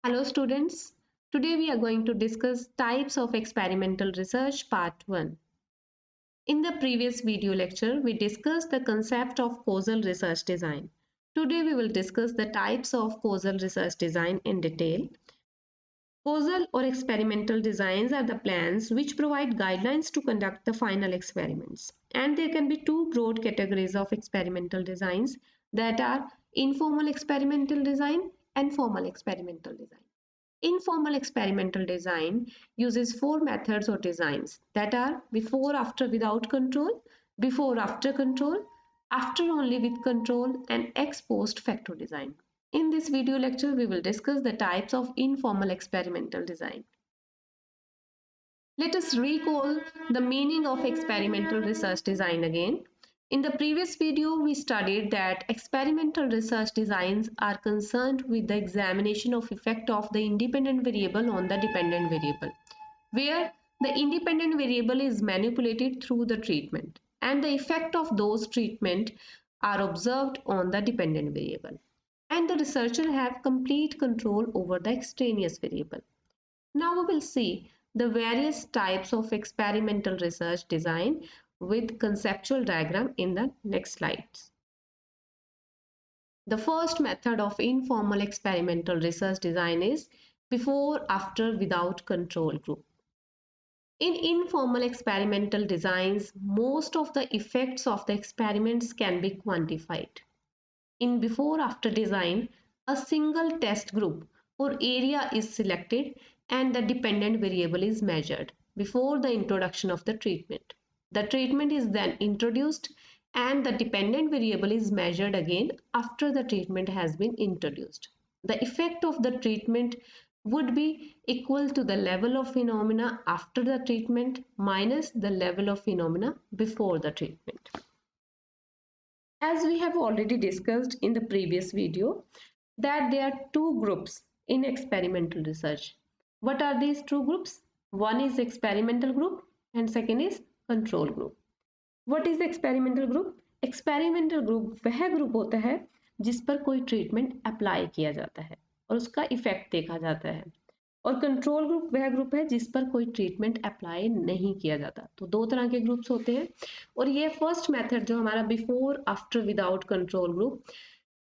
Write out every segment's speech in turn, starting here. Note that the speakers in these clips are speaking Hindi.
Hello students, today we are going to discuss types of experimental research part 1. In the previous video lecture, we discussed the concept of causal research design. Today we will discuss the types of causal research design in detail. Causal or experimental designs are the plans which provide guidelines to conduct the final experiments. And there can be two broad categories of experimental designs that are informal experimental design and formal experimental design. Informal experimental design uses four methods or designs that are before, after, without control, before, after control, after only with control, and ex post facto design. In this video lecture, we will discuss the types of informal experimental design. Let us recall the meaning of experimental research design again. In the previous video, we studied that experimental research designs are concerned with the examination of effect of the independent variable on the dependent variable, where the independent variable is manipulated through the treatment and the effect of those treatment are observed on the dependent variable. And the researcher have complete control over the extraneous variable. Now we will see the various types of experimental research design with conceptual diagram in the next slides. The first method of informal experimental research design is before, after, without control group. In informal experimental designs, most of the effects of the experiments can be quantified. In before-after design, a single test group or area is selected and the dependent variable is measured before the introduction of the treatment. The treatment is then introduced and the dependent variable is measured again after the treatment has been introduced. The effect of the treatment would be equal to the level of phenomena after the treatment minus the level of phenomena before the treatment. As we have already discussed in the previous video, that there are two groups in experimental research. What are these two groups? One is experimental group and second is control group. What is experimental group? Experimental group वह ग्रुप होता है जिस पर कोई ट्रीटमेंट अप्लाई किया जाता है और उसका इफेक्ट देखा जाता है, और कंट्रोल ग्रुप वह ग्रुप है जिस पर कोई ट्रीटमेंट अप्लाई नहीं किया जाता। तो दो तरह के ग्रुप्स होते हैं, और ये फर्स्ट मेथड जो हमारा before, after, without control group,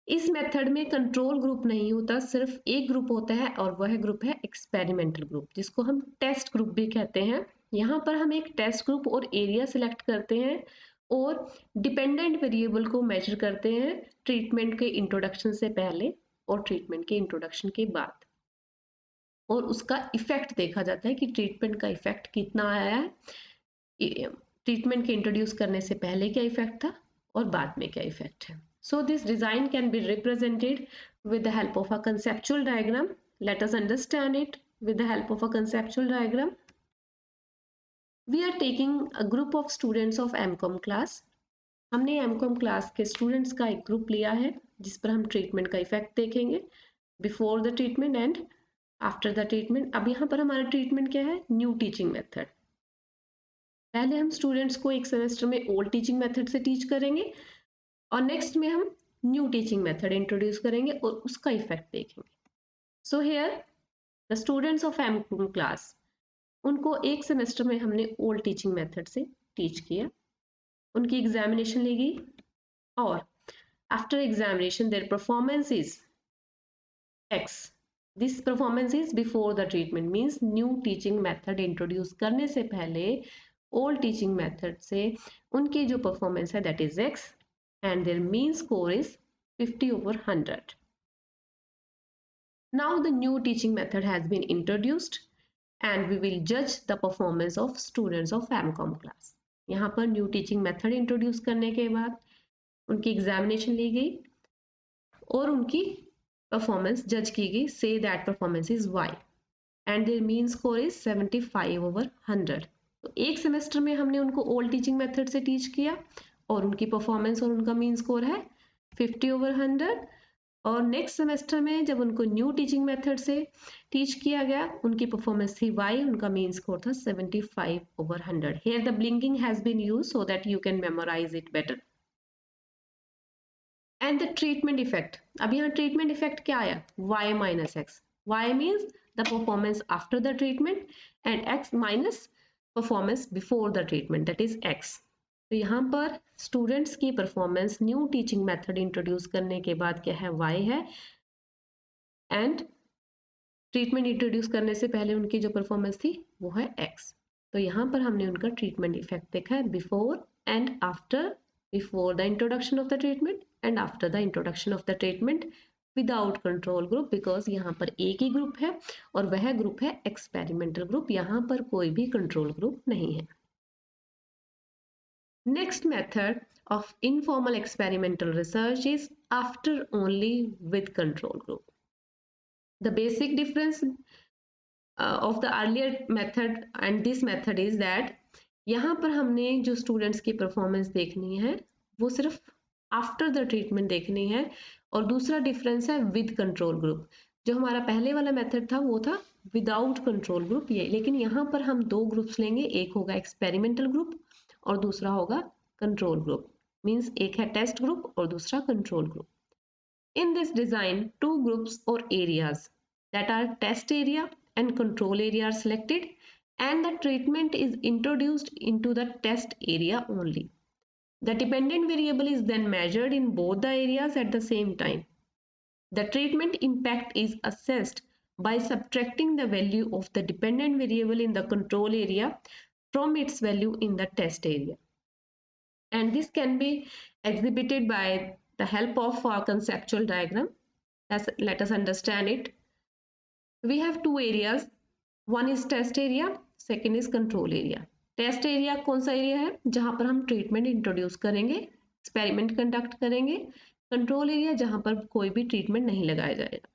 इस मेथड में कंट्रोल ग्रुप नहीं होता, सिर्फ एक ग्रुप होता है और वह ग्रुप है एक्सपेरिमेंटल ग्रुप, जिसको हम टेस्ट ग्रुप भी कहते हैं। यहाँ पर हम एक टेस्ट ग्रुप और एरिया सिलेक्ट करते हैं और डिपेंडेंट वेरिएबल को मेजर करते हैं ट्रीटमेंट के इंट्रोडक्शन से पहले और ट्रीटमेंट के इंट्रोडक्शन के बाद, और उसका इफेक्ट देखा जाता है कि ट्रीटमेंट का इफेक्ट कितना आया है, ट्रीटमेंट के इंट्रोड्यूस करने से पहले क्या इफेक्ट था और बाद में क्या इफेक्ट है। So this design can be represented with the help of a conceptual diagram. Let us understand it with the help of a conceptual diagram. We are taking a group of students of MCOM class. हमने MCOM क्लास के स्टूडेंट्स का एक ग्रुप लिया है जिस पर हम ट्रीटमेंट का इफेक्ट देखेंगे before the treatment and after the treatment. अब यहाँ पर हमारा ट्रीटमेंट क्या है? New teaching method. पहले हम स्टूडेंट्स को एक सेमेस्टर में ओल्ड टीचिंग मेथड से टीच करेंगे और नेक्स्ट में हम न्यू टीचिंग मेथड इंट्रोड्यूस करेंगे और उसका इफेक्ट देखेंगे। So here the students of MCom class, उनको एक सेमेस्टर में हमने ओल्ड टीचिंग मेथड से टीच किया, उनकी एग्जामिनेशन ली गई और after examination their performance is X. This performance is before the treatment, means new teaching method introduce करने से पहले ओल्ड टीचिंग मेथड से उनकी जो परफॉर्मेंस है that is x and their mean score is 50/100. Now the new teaching method has been introduced and we will judge the performance of students of MCOM class. यहाँ पर न्यू टीचिंग मेथड इंट्रोड्यूस करने के बाद उनकी एग्जामिनेशन ली गई और उनकी परफॉर्मेंस जज की गई। Say that performance is y and their mean score is 75/100. तो एक सेमेस्टर में हमने उनको ओल्ड टीचिंग मेथड से टीच किया और उनकी परफॉर्मेंस और उनका मीन स्कोर है 50/100, और नेक्स्ट सेमेस्टर में जब उनको न्यू टीचिंग मेथड से टीच किया गया उनकी परफॉर्मेंस थी y, उनका मीन स्कोर था 75/100. Here the blinking has been used so that you can memorize it better. And the treatment effect, अब यहाँ ट्रीटमेंट इफेक्ट क्या आया? y - x, Y means the performance after the treatment and X minus performance before the treatment, that is X. तो यहाँ पर स्टूडेंट्स की performance new teaching method introduce करने के बाद क्या है, Y है, एंड ट्रीटमेंट इंट्रोड्यूस करने से पहले उनकी जो परफॉर्मेंस थी वो है X. तो यहाँ पर हमने उनका ट्रीटमेंट इफेक्ट देखा है before and after, before the introduction of the treatment and after the introduction of the treatment without control group, because यहाँ पर एक ही ग्रुप है और वह ग्रुप है एक्सपेरिमेंटल ग्रुप, यहाँ पर कोई भी कंट्रोल ग्रुप नहीं है. Next method of informal experimental research is after only with control group. The basic difference of the earlier method and this method is that यहाँ पर हमने जो स्टूडेंट्स की परफॉर्मेंस देखनी है वो सिर्फ आफ्टर द ट्रीटमेंट देखनी है, और दूसरा डिफरेंस है विद कंट्रोल ग्रुप. जो हमारा पहले वाला मेथड था वो था विदाउट कंट्रोल ग्रुप, ये लेकिन यहाँ पर हम दो ग्रुप्स लेंगे, एक होगा एक्सपेरिमेंटल ग्रुप और दूसरा होगा कंट्रोल ग्रुप. मीन्स एक है टेस्ट ग्रुप और दूसरा control group. In this design, two groups or areas, that are test area and control area, are selected and the treatment is introduced into the test area only. The dependent variable is then measured in both the areas at the same time. The treatment impact is assessed by subtracting the value of the dependent variable in the control area from its value in the test area. And this can be exhibited by the help of a conceptual diagram. Let us understand it. We have two areas. One is test area, second is control area. Test area कौन सा एरिया है, जहां पर हम ट्रीटमेंट इंट्रोड्यूस करेंगे, एक्सपेरिमेंट कंडक्ट करेंगे. कंट्रोल एरिया जहां पर कोई भी ट्रीटमेंट नहीं लगाया जाएगा.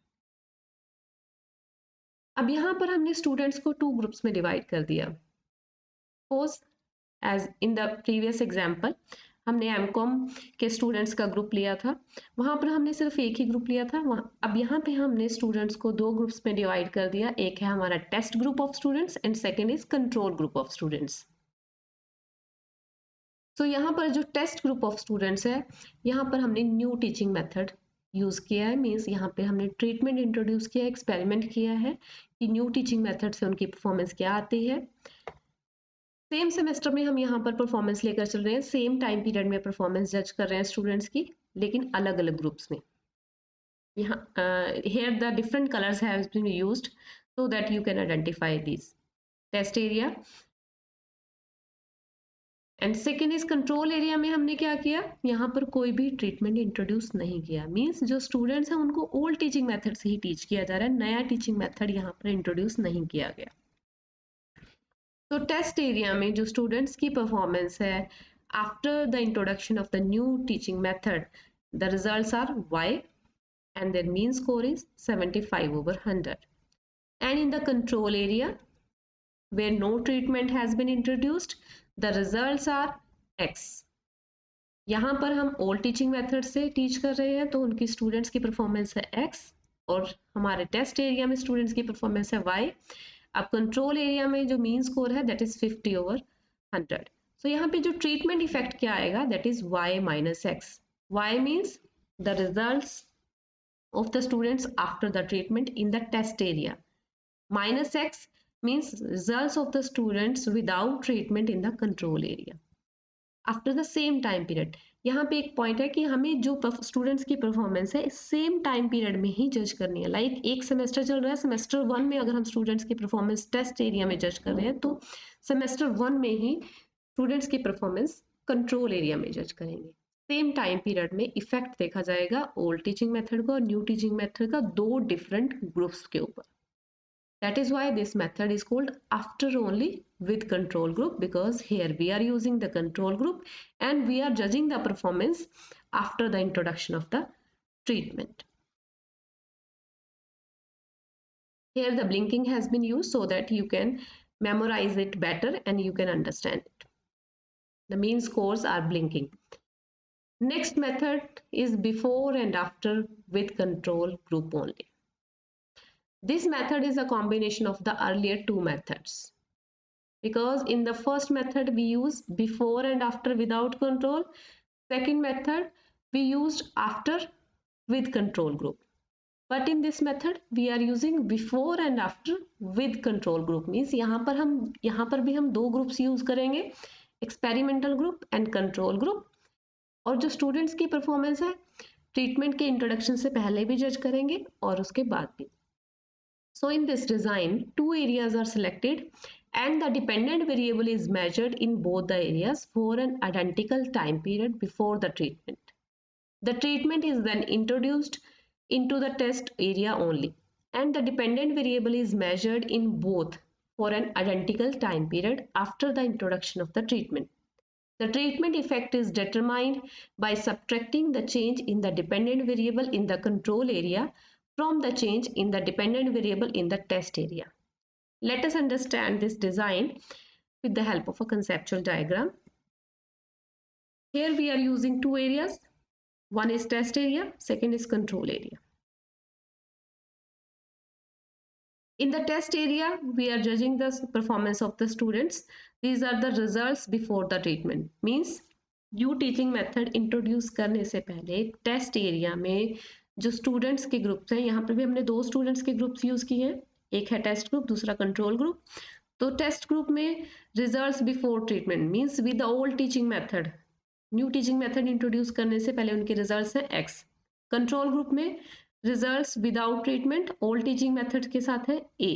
अब यहाँ पर हमने स्टूडेंट्स को टू ग्रुप्स में डिवाइड कर दिया. Suppose as in the previous example हमने एमकॉम के स्टूडेंट्स का ग्रुप लिया था, वहाँ पर हमने सिर्फ एक ही ग्रुप लिया था. अब यहाँ पे हमने स्टूडेंट्स को दो ग्रुप्स में डिवाइड कर दिया. एक है हमारा test group of students and second is control group of students. तो यहाँ पर जो टेस्ट ग्रुप ऑफ स्टूडेंट्स है, यहाँ पर हमने न्यू टीचिंग मेथड यूज़ किया है. मीन्स यहाँ पे हमने ट्रीटमेंट इंट्रोड्यूस किया है, एक्सपेरिमेंट किया है कि न्यू टीचिंग मेथड से उनकी परफॉर्मेंस क्या आती है. सेम सेमेस्टर में हम यहाँ पर परफॉर्मेंस लेकर चल रहे हैं, सेम टाइम पीरियड में परफॉर्मेंस जज कर रहे हैं स्टूडेंट्स की, लेकिन अलग अलग ग्रुप्स में. यहाँ here the different colors have been used so that you can identify these. Test area and second is control area में हमने क्या किया, यहाँ पर कोई भी ट्रीटमेंट इंट्रोड्यूस नहीं किया. मीन्स जो स्टूडेंट्स हैं उनको ओल्ड टीचिंग मेथड से ही टीच किया जा रहा है, नया टीचिंग मेथड यहाँ पर इंट्रोड्यूस नहीं किया गया. तो टेस्ट एरिया में जो स्टूडेंट्स की परफॉर्मेंस है after the introduction of the new teaching method, the results are Y and their mean score is 75/100. And in the control area where no treatment has been introduced, the results are X. यहाँ पर हम ओल्ड टीचिंग मेथड से टीच कर रहे हैं तो उनकी स्टूडेंट्स की परफॉर्मेंस है X, और हमारे टेस्ट एरिया में स्टूडेंट्स की परफॉर्मेंस है Y. अब कंट्रोल एरिया में जो मीन स्कोर है दैट इज 50/100. सो यहाँ पे जो ट्रीटमेंट इफेक्ट क्या आएगा, that is Y minus X. Y means the results of the students after the treatment in the test area. Minus X means results of the students without treatment in the control area after the same time period. यहाँ पे एक पॉइंट है कि हमें जो स्टूडेंट्स की परफॉर्मेंस है सेम टाइम पीरियड में ही जज करनी है. लाइक एक सेमेस्टर चल रहा है, सेमेस्टर 1 में अगर हम स्टूडेंट्स की परफॉर्मेंस टेस्ट एरिया में जज कर रहे हैं तो सेमेस्टर 1 में ही स्टूडेंट्स की परफॉर्मेंस कंट्रोल एरिया में जज करेंगे. सेम टाइम पीरियड में इफेक्ट देखा जाएगा ओल्ड टीचिंग मेथड का और न्यू टीचिंग मेथड का दो डिफरेंट ग्रुप्स के ऊपर. That is why this method is called after only with control group, because here we are using the control group and we are judging the performance after the introduction of the treatment. Here the blinking has been used so that you can memorize it better and you can understand it. The mean scores are blinking. Next method is before and after with control group only. This method is a combination of the earlier two methods, because in the first method we use before and after without control. Second method we used after with control group. But in this method we are using before and after with control group. Means यहाँ पर भी हम दो ग्रुप्स यूज करेंगे, experimental group and control group. और जो स्टूडेंट्स की परफॉर्मेंस है ट्रीटमेंट के इंट्रोडक्शन से पहले भी जज करेंगे और उसके बाद भी। So in this design, two areas are selected and the dependent variable is measured in both the areas for an identical time period before the treatment. The treatment is then introduced into the test area only, and the dependent variable is measured in both for an identical time period after the introduction of the treatment. The treatment effect is determined by subtracting the change in the dependent variable in the control area from the change in the dependent variable in the test area. Let us understand this design with the help of a conceptual diagram. Here we are using two areas. One is test area, second is control area. In the test area, we are judging the performance of the students. These are the results before the treatment. Means new teaching method introduce करने से पहले टेस्ट एरिया में जो स्टूडेंट्स के ग्रुप्स हैं, यहाँ पर भी हमने दो स्टूडेंट्स के ग्रुप्स यूज किए हैं, एक है टेस्ट ग्रुप, दूसरा कंट्रोल ग्रुप। तो टेस्ट ग्रुप में results before treatment means with the old teaching method, new teaching method introduce करने से पहले उनके रिजल्ट्स हैं एक्स। कंट्रोल ग्रुप में results without treatment old teaching method के साथ है ए।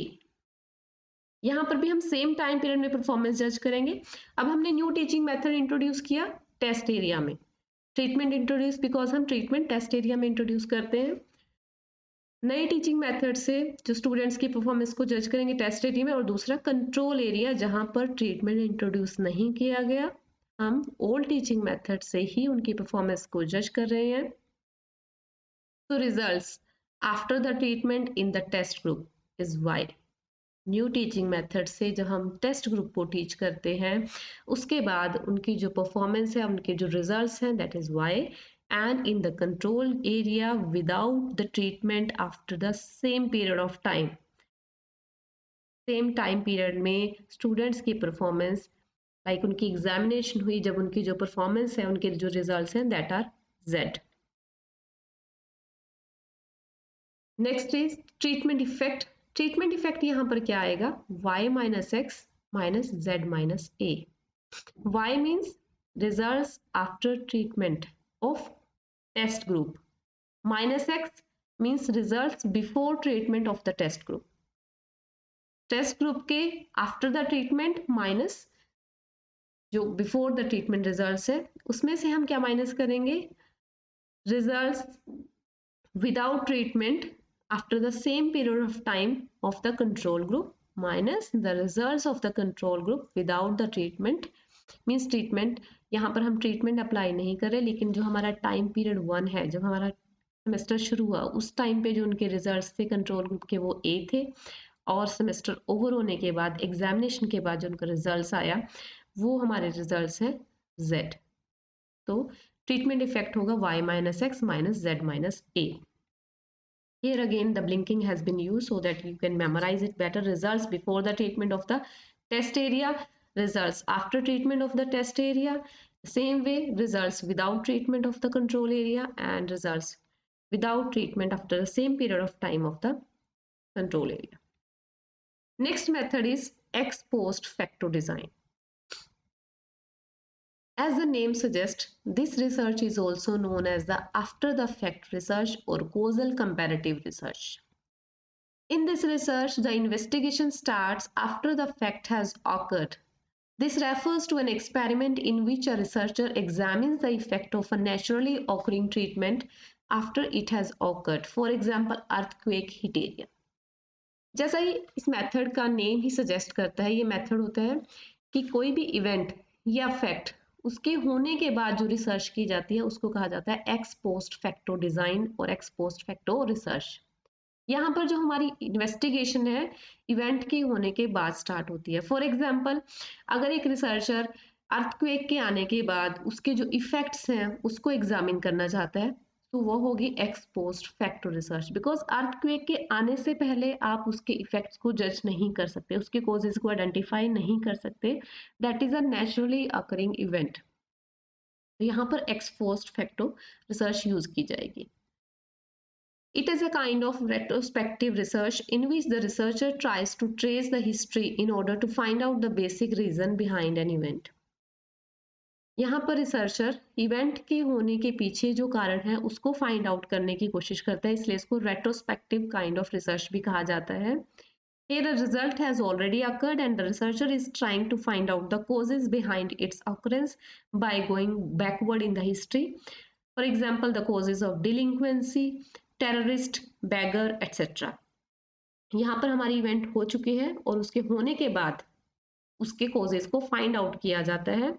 यहाँ पर भी हम सेम टाइम पीरियड में परफॉर्मेंस जज करेंगे। अब हमने न्यू टीचिंग मेथड इंट्रोड्यूस किया टेस्ट एरिया में, ट्रीटमेंट इंट्रोड्यूस बिकॉज हम ट्रीटमेंट टेस्ट एरिया में इंट्रोड्यूस करते हैं। नए टीचिंग मेथड से जो स्टूडेंट्स की परफॉर्मेंस को जज करेंगे टेस्ट एरिया में, और दूसरा कंट्रोल एरिया जहां पर ट्रीटमेंट इंट्रोड्यूस नहीं किया गया, हम ओल्ड टीचिंग मेथड से ही उनकी परफॉर्मेंस को जज कर रहे हैं। तो results after the treatment in the test group is Y. New teaching method से जब हम टेस्ट ग्रुप को टीच करते हैं उसके बाद उनकी जो परफॉर्मेंस है, उनके जो रिजल्ट्स हैं, that is Y. And in the control area without the treatment after the same period of time, same time period में स्टूडेंट्स की परफॉर्मेंस लाइक उनकी एग्जामिनेशन हुई, जब उनकी जो परफॉर्मेंस है, उनके जो रिजल्ट्स हैं, that are Z. Next is treatment effect. Treatment effect यहाँ पर क्या आएगा, y minus X minus Z minus A. y means results after treatment of test group, minus X means results before treatment of the test group. Test group के आफ्टर द ट्रीटमेंट माइनस जो बिफोर द ट्रीटमेंट रिजल्ट्स है, उसमें से हम क्या माइनस करेंगे, रिजल्ट्स without treatment after the same period of time of the control group minus the results of the control group without the treatment। Means treatment यहाँ पर हम ट्रीटमेंट अप्लाई नहीं कर रहे, लेकिन जो हमारा टाइम पीरियड 1 है, जब हमारा सेमेस्टर शुरू हुआ उस टाइम पे जो उनके रिजल्ट्स थे कंट्रोल ग्रुप के वो ए थे, और सेमेस्टर ओवर होने के बाद एग्जामिनेशन के बाद जो उनका रिजल्ट्स आया वो हमारे रिजल्ट्स हैं जेड। तो ट्रीटमेंट इफेक्ट होगा y minus X minus Z minus A. Here again the blinking has been used so that you can memorize it better. Results before the treatment of the test area, results after treatment of the test area. Same way, results without treatment of the control area and results without treatment after the same period of time of the control area. Next method is ex post facto design. As the name suggests, this research is also known as the after the fact research or causal comparative research. In this research, the investigation starts after the fact has occurred. This refers to an experiment in which a researcher examines the effect of a naturally occurring treatment after it has occurred. For example, earthquake hit area. जैसा ही इस मेथड का नेम ही सजेस्ट करता है, ये मेथड होता है कि कोई भी इवेंट या फैक्ट उसके होने के बाद जो रिसर्च की जाती है उसको कहा जाता है एक्स पोस्ट फैक्टो डिजाइन और एक्स पोस्ट फैक्टो रिसर्च। यहाँ पर जो हमारी इन्वेस्टिगेशन है इवेंट के होने के बाद स्टार्ट होती है। फॉर एग्जाम्पल, अगर एक रिसर्चर अर्थक्वेक के आने के बाद उसके जो इफेक्ट्स हैं उसको एग्जामिन करना चाहता है तो वो होगी x post facto research. Because earthquake के आने से पहले आप उसके इफेक्ट्स को जज नहीं कर सकते, उसके कॉजेज को आइडेंटिफाई नहीं कर सकते, that is a naturally occurring event. तो यहाँ पर x post facto research use की जाएगी। It is a kind of retrospective research in which the researcher tries to trace the history in order to find out the basic reason behind an event. यहाँ पर रिसर्चर इवेंट के होने के पीछे जो कारण है उसको फाइंड आउट करने की कोशिश करता है, इसलिए इसको रेट्रोस्पेक्टिव काइंड ऑफ रिसर्च भी कहा जाता है. Here a result has already occurred and the researcher is trying to find out the causes behind its occurrence by going backward in the history. For example, the causes of delinquency, terrorist, beggar, etc. यहाँ पर हमारी इवेंट हो चुके हैं और उसके होने के बाद उसके causes को find out किया जाता है.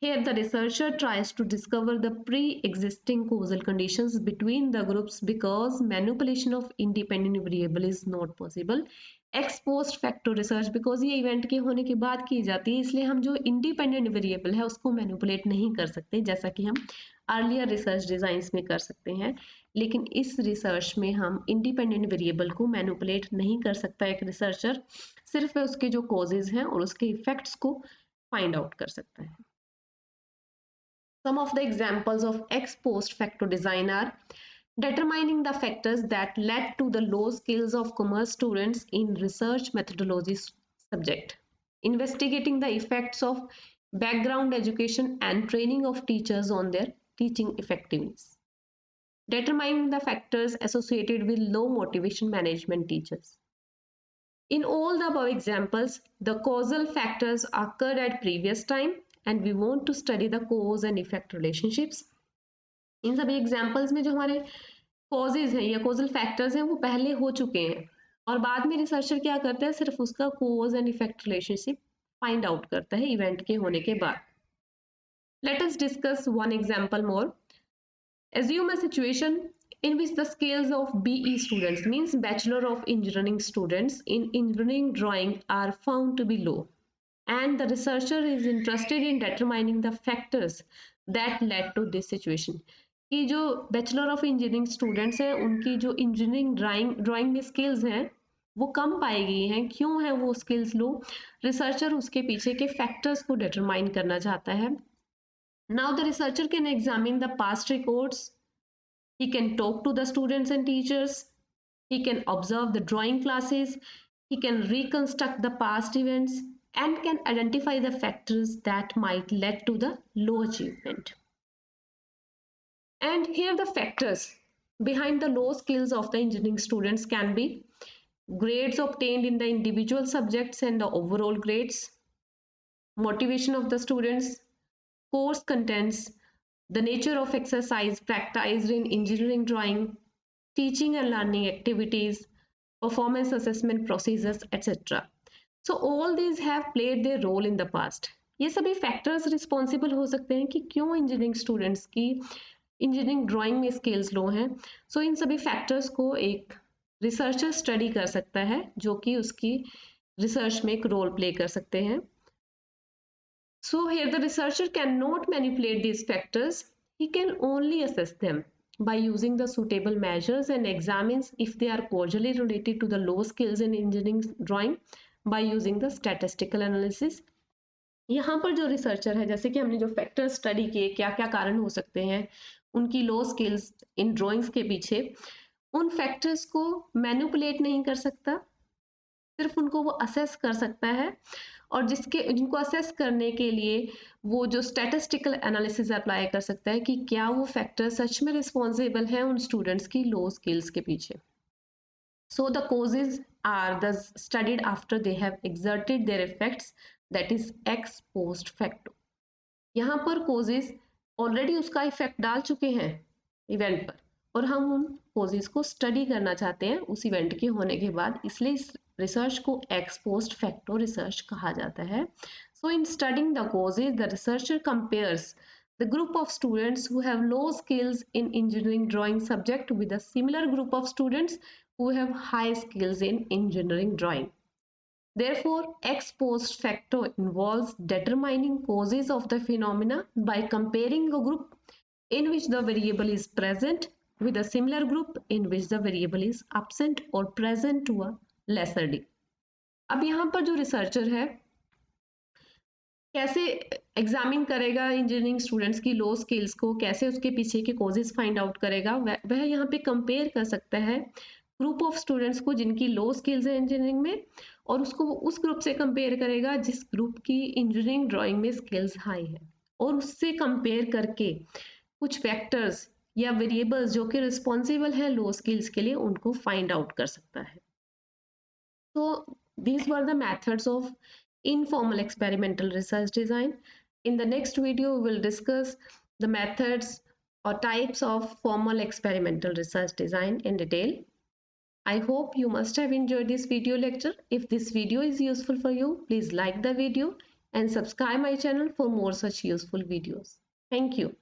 Here the researcher tries to discover the pre-existing causal conditions between the groups because manipulation of independent variable is not possible. Ex post facto research because ये इवेंट के होने के बाद की जाती है, इसलिए हम जो इंडिपेंडेंट वेरिएबल है उसको मैनिपुलेट नहीं कर सकते जैसा कि हम अर्लियर रिसर्च डिजाइंस में कर सकते हैं. लेकिन इस रिसर्च में हम इंडिपेंडेंट वेरिएबल को मैनिपुलेट नहीं कर सकता एक रिसर्चर, सिर्फ उसके जो कॉजेज हैं और उसके इफेक्ट्स को फाइंड आउट कर सकता है. Some of the examples of ex post facto design are determining the factors that led to the low skills of commerce students in research methodology subject, investigating the effects of background education and training of teachers on their teaching effectiveness, determining the factors associated with low motivation management teachers. In all the above examples, the causal factors occurred at previous time and we want to study the cause and effect relationships. इन सभी एग्जाम्पल्स में जो हमारे कॉजेज हैं या कॉजल फैक्टर्स हैं वो पहले हो चुके हैं और बाद में रिसर्चर क्या करता है, सिर्फ उसका cause and effect relationship find out करता है इवेंट के होने के बाद. Let us discuss one example more. Assume a situation in which the skills of BE students, means Bachelor of Engineering students in engineering drawing, are found to be low and the researcher is interested in determining the factors that led to this situation. कि जो बैचलर ऑफ इंजीनियरिंग स्टूडेंट्स हैं उनकी जो इंजीनियरिंग ड्राइंग में स्किल्स हैं वो कम पाई गई हैं, क्यों है वो स्किल्स लो. रिसर्चर उसके पीछे के फैक्टर्स को डिटरमाइन करना चाहता है. Now the researcher can examine the past records, he can talk to the students and teachers, he can observe the drawing classes, he can reconstruct the past events and can identify the factors that might lead to the low achievement. And here the factors behind the low skills of the engineering students can be grades obtained in the individual subjects and the overall grades, motivation of the students, course contents, the nature of exercise practiced in engineering drawing, teaching and learning activities, performance assessment procedures, etc. So all these have played their role in the past. ये सभी फैक्टर्स रिस्पॉन्सिबल हो सकते हैं कि क्यों इंजीनियरिंग स्टूडेंट्स की इंजीनियरिंग ड्राइंग में स्किल्स लो हैं. सो इन सभी फैक्टर्स को एक रिसर्चर स्टडी कर सकता है जो कि उसकी रिसर्च में एक रोल प्ले कर सकते हैं. So here the researcher cannot manipulate these factors, he can only assess them by using the suitable measures and examines if they are causally related to the low skills in engineering drawing by using the statistical analysis. यहाँ पर जो रिसर्चर है, जैसे कि हमने जो फैक्टर स्टडी किए क्या क्या कारण हो सकते हैं उनकी लो स्किल्स इन ड्राइंग्स के पीछे, उन फैक्टर्स को मैनिपुलेट नहीं कर सकता, सिर्फ उनको वो असेस कर सकता है और जिनको असेस करने के लिए वो जो स्टैटिस्टिकल एनालिसिस अप्लाई कर सकता है कि क्या वो फैक्टर सच में रिस्पॉन्सिबल है उन स्टूडेंट्स की लो स्किल्स के पीछे. So the causes are the studied after they have exerted their effects, that is ex post facto. यहाँ पर कॉजेज ऑलरेडी उसका इफेक्ट डाल चुके हैं इवेंट पर और हम उन कॉजेज को स्टडी करना चाहते हैं उस इवेंट के होने के बाद, इसलिए इस रिसर्च को एक्स पोस्ट फैक्टो रिसर्च कहा जाता है. So in studying the causes the researcher compares the group of students who have low skills in engineering drawing subject with a similar group of students who have high skills in engineering drawing. Therefore, ex post facto involves determining causes of the phenomena by comparing a group in which the variable is present with a similar group in which the variable is absent or present to a lesser degree. अब यहाँ पर जो रिसर्चर है कैसे एग्जामिन करेगा इंजीनियरिंग स्टूडेंट्स की लो स्किल्स को, कैसे उसके पीछे के कॉजेज फाइंड आउट करेगा, वह यहाँ पे कंपेयर कर सकता है ग्रुप ऑफ स्टूडेंट्स को जिनकी लो स्किल्स है इंजीनियरिंग में, और उसको उस ग्रुप से कंपेयर करेगा जिस ग्रुप की इंजीनियरिंग ड्राइंग में स्किल्स हाई है, और उससे कंपेयर करके कुछ फैक्टर्स या वेरिएबल्स जो कि रिस्पॉन्सिबल है लो स्किल्स के लिए उनको फाइंड आउट कर सकता है। So these were the methods of informal experimental research design. In the next video, we will discuss the methods or types of formal experimental research design in detail. I hope you must have enjoyed this video lecture. If this video is useful for you, please like the video and subscribe my channel for more such useful videos. Thank you.